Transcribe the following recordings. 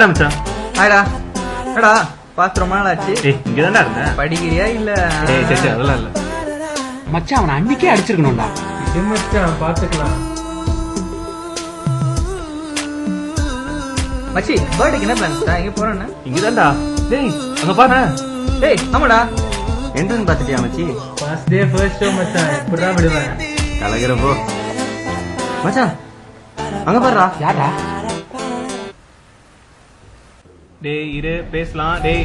ஹாய்டா மச்சான். ஹாய்டா. என்னடா பார்த்து ரொம்ப நாள் ஆச்சு. இங்க தான்டா இருந்தேன். படிக்கிறியா இல்ல? சரி அதெல்லாம் இல்ல மச்சான், அவனை அன்னைக்கே அடிச்சிருக்கணும்டா. இது மச்சான் பாத்துக்கலாம். மச்சி பர்த்டேக்கு என்ன பிளான்? எங்க போறேன்னு? இங்க தான்டா. டேய் அங்க பாரு. டேய் ஆமாடா. என்ட்ரன் பாத்துட்டியா மச்சி? ஃபர்ஸ்ட் டே ஃபர்ஸ்ட் ஷோ மச்சான். எப்படிதான் விடுவேன்? கலகிறப்போ மச்சான் அங்க பாருடா. யாரா? டேய் இரு பேசலாம். டேய்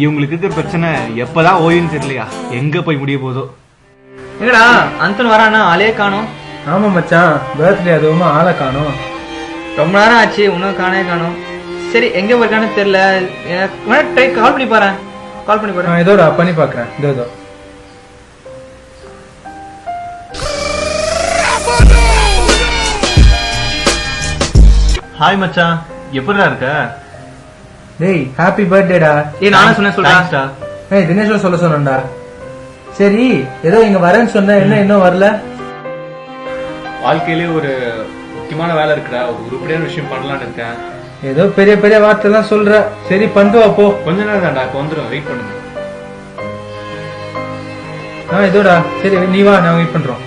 இவங்களுக்கு இருக்கிற பிரச்சனை எப்பதான் ஓய்வுன்னு தெரியலையா? எங்க போய் முடிய போதோ. எங்கடா அந்தன் வரானா? ஆளே காணோம். ஆமா மச்சான், பர்த்டே அதுவுமா ஆளை காணோம். ரொம்ப நேரம் ஆச்சு, இன்னும் காணோம். சரி எங்க போயிருக்கான்னு தெரியல. ட்ரை கால் பண்ணி பாறேன். நான் இதோட பண்ணி பாக்குறேன். இதோ ஹாய் மச்சான், எப்படிடா இருக்க? டேய் ஹாப்பி பர்த்டேடா. நானும் சொன்னேன் சொல்றேன். ஏய் தினேஷ் சொல்ல சொன்னேன்டா. சரி ஏதோ இங்க வரேன்னு சொன்ன, என்ன இன்னும் வரல? வாழ்க்கையிலே ஒரு முக்கியமான வேலை இருக்குடா. ஒரு உருப்படியான விஷயம் பண்ணலான்னு இருக்கேன். ஏதோ பெரிய பெரிய வார்த்தை எல்லாம் சொல்ற. சரி பண்ணிட்டு வா போ. கொஞ்ச நேரம் தான்டா, இப்ப வந்துடும். வெயிட் பண்ணுங்க. இதோடா. சரி நீ வா, நான் வெயிட் பண்றோம்.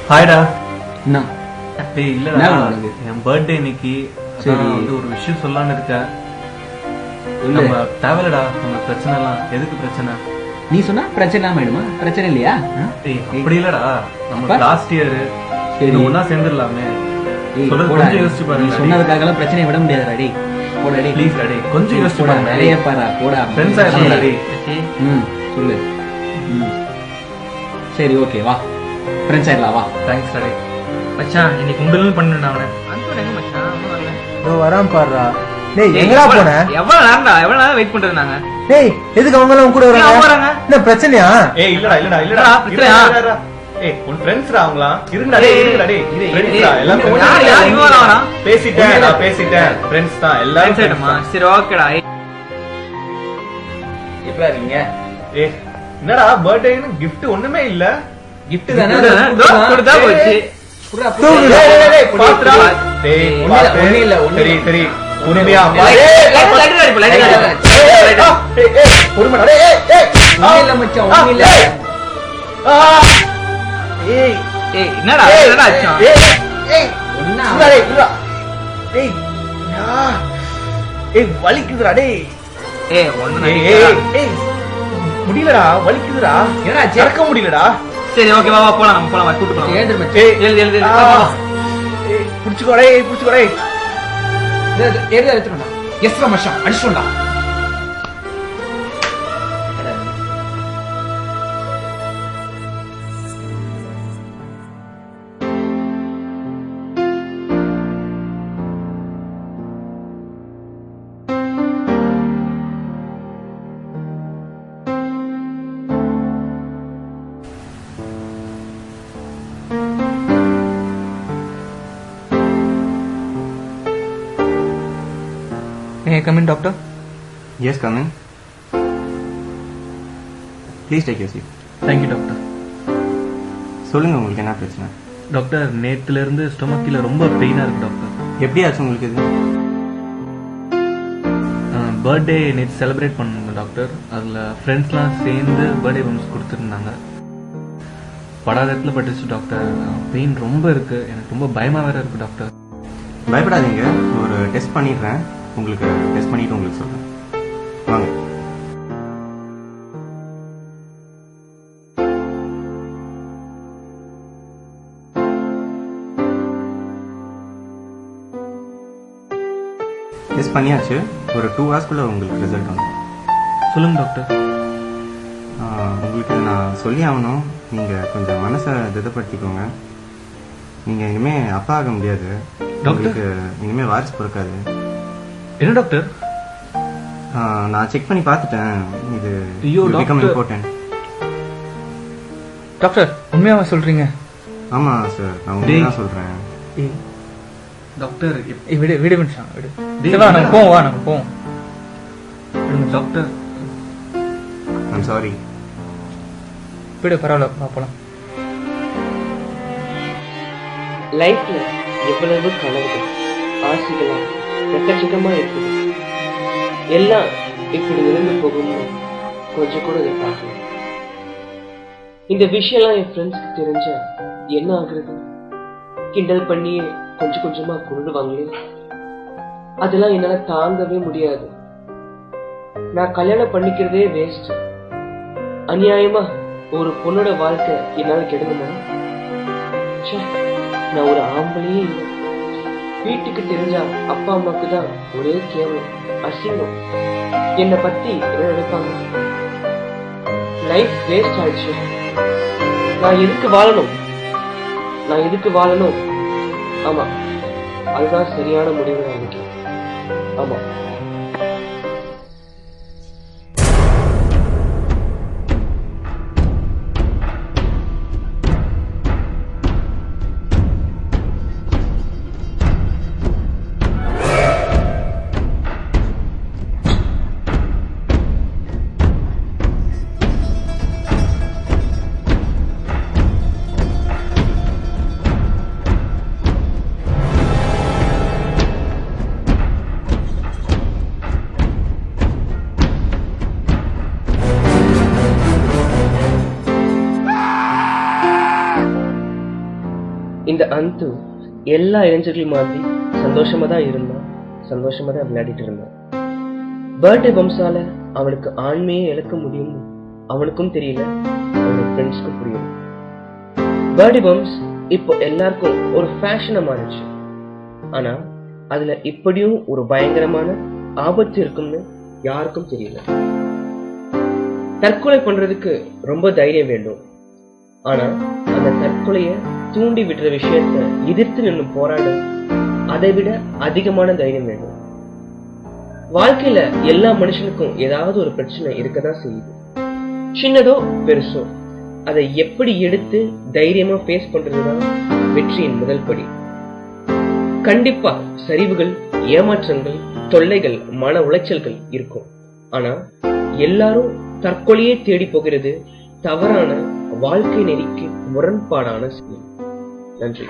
ஹாய்டா. என்ன? டேய் இல்லடா, என் பர்த்டே இன்னைக்கு. சரி வந்து ஒரு விஷயம் சொல்லலான்னு இருக்கேன். நம்ம தேவையில்லடா நம்ம பிரச்சனை எல்லாம். எதுக்கு பிரச்சனை? நீ சொன்னா பிரச்சனை இல்லாம ஆயிடுமா? பிரச்சனை இல்லையா? அப்படி இல்லடா, நம்ம லாஸ்ட் இயர் சரி ஒன்னா சேர்ந்துடலாமே. சொல்றது கொஞ்சம் யோசிச்சு பாருங்க. சொன்னதுக்காக எல்லாம் பிரச்சனையை விட முடியாது. ரெடி போடா. டேய் ப்ளீஸ் ரெடி, கொஞ்சம் யோசிச்சு பாருங்க. நிறைய பாரா போடா. ஃப்ரெண்ட்ஸ் ஆயிடலாம். ரெடி சொல்லு. சரி ஓகே வா, ஃப்ரெண்ட்ஸ் ஆயிடலாம் வா. Thanks ready. மச்சான் இன்னைக்கு உண்டலும் பண்ணா அவனை. அந்தன் எங்க மச்சான்? இதோ வரான் பாருடா. டேய் எங்கடா போன? எவ்வளவு நேரம் வெயிட் பண்றது நாங்க? டேய் எதுக்கு அவங்க எல்லாம் கூட வராங்க? என்ன பிரச்சனையா? இல்லடா பிரச்சனையா? உன் ஃப்ரெண்ட்ஸ்டா அவங்களா? இருங்கடா டேய். ஃப்ரெண்ட்ஸ்டா எல்லாம். யார் இவன் வரானா? பேசிட்டேன். ஃப்ரெண்ட்ஸ் தான் எல்லாரும். சரி ஓகேடா. எப்படா இருக்கீங்க? என்னடா பர்த்டேன்னு gift ஒண்ணுமே இல்ல. gift தானே கொடுத்தா போச்சு. சரி உரிமையா என்னடா வலிக்குதுடா. டேய் முடியலடா, வலிக்குதுடா. இறக்க முடியலடா. சரி ஓகே வா போலாம். நம்ம போலாம். கூட்டு போலாம். புடிச்சுக்கோடே. எடுத்துடா. எஸ் மச்சான் அடிச்சுடா. May I come in, doctor? Yes, come in. Please take your seat. Thank you doctor. சொல்லுங்க, உங்களுக்கு என்ன பிரச்சனை? டாக்டர் நேத்துல இருந்து ஸ்டொமக்கில ரொம்ப பெயினா இருக்கு டாக்டர். எப்படி ஆச்சு உங்களுக்கு இது? பர்த்டே நேற்று செலிப்ரேட் பண்ணாங்க டாக்டர். அதில் ஃப்ரெண்ட்ஸ்லாம் சேர்ந்து பர்த்டே பம்ஸ் கொடுத்துருந்தாங்க. படாத இடத்துல பட்டுச்சு டாக்டர். பெயின் ரொம்ப இருக்கு. எனக்கு ரொம்ப பயமா வேற இருக்கு டாக்டர். பயப்படாதீங்க, ஒரு டெஸ்ட் பண்ணிடுறேன். உங்களுக்கு டெஸ்ட் பண்ணிட்டு உங்களுக்கு சொல்றேன். வாங்க. டெஸ்ட் பண்ணியாச்சு. ஒரு 2 ஹவர்ஸ்க்குள்ள உங்களுக்கு ரிசல்ட் வந்து. சொல்லுங்க டாக்டர். உங்களுக்கு நான் சொல்லி ஆகணும். நீங்கள் கொஞ்சம் மனசை திடப்படுத்திக்கோங்க. நீங்க இனிமே அப்பா ஆக முடியாது. டாக்டர்? உங்களுக்கு இனிமே வாரிசு பிறக்காது. என்ன டாக்டர்? நான் செக் பண்ணி பார்த்துட்டேன். இது ஐயோ, டாக்டர். இம்பார்ட்டன்ட். டாக்டர் உண்மையாவா சொல்றீங்க? ஆமா சார், நான் உண்மைதான் சொல்றேன். டாக்டர் விடு விடு மனுஷன் விடு. டேய், சரி, வா நம்ம போவோம், வா நம்ம போவோம். Doctor I'm sorry. விடு, பரவாயில்ல, வா போலாம். லைஃப்ல எவ்வளவு கனவுகள் ஆசைகளா எக்கச்சக்கமா இருக்குது. எல்லாம் இப்படி இருந்து போகும்போது கொஞ்சம் கூட எதிர்பார்க்கல. இந்த விஷயம்லாம் என் ஃப்ரெண்ட்ஸ்க்கு தெரிஞ்சா என்ன ஆகுறது? கிண்டல் பண்ணி கொஞ்சம் கொஞ்சமா கொண்டுடுவாங்களே. அதெல்லாம் என்னால தாங்கவே முடியாது. நான் கல்யாணம் பண்ணிக்கிறதே வேஸ்ட். அநியாயமா ஒரு பொண்ணோட வாழ்க்கை என்னால கெடுமா? நான் ஒரு ஆம்பளையே இல்லை. வீட்டுக்கு தெரிஞ்சா அப்பா அம்மாவுக்கு தான் ஒரே கேவலம், அசிங்கம். என்னை பத்தி என்ன நினைப்பாங்க? லைஃப் வேஸ்ட் ஆயிடுச்சு. நான் எதுக்கு வாழணும்? ஆமா, அதுதான் சரியான முடிவு எனக்கு. ஆமா. இந்த அந்து எல்லா இளைஞர்களையும் மாதிரி சந்தோஷமா தான் இருந்தான், சந்தோஷமா தான் விளையாடிட்டு இருந்தான். பர்த்டே பம்ஸால அவனுக்கு ஆண்மையே இழக்க முடியும்னு அவனுக்கும் தெரியல, அவனோட ஃப்ரெண்ட்ஸ்க்கும் புரியல. பர்த்டே பம்ஸ் இப்போ எல்லாருக்கும் ஒரு ஃபேஷனா மாறிடுச்சு. ஆனா அதுல இப்படியும் ஒரு பயங்கரமான ஆபத்து இருக்கும்னு யாருக்கும் தெரியல. தற்கொலை பண்றதுக்கு ரொம்ப தைரியம் வேண்டும். ஆனா அந்த தற்கொலைய தூண்டி விடுற விஷயத்த எதிர்த்து நின்று போராட அதை விட அதிகமான தைரியம் வேண்டும். வாழ்க்கையில எல்லா மனுஷனுக்கும் ஏதாவது ஒரு பிரச்சனை இருக்கதான் செய்யுது. சின்னதோ பெருசோ அதை எப்படி எடுத்து தைரியமா ஃபேஸ் பண்றதுதான் வெற்றியின் முதல் படி. கண்டிப்பா சரிவுகள், ஏமாற்றங்கள், தொல்லைகள், மன உளைச்சல்கள் இருக்கும். ஆனா எல்லாரும் தற்கொலையே தேடி போகிறது தவறான வாழ்க்கை நெறிக்கு முரண்பாடான செயல். நன்றி.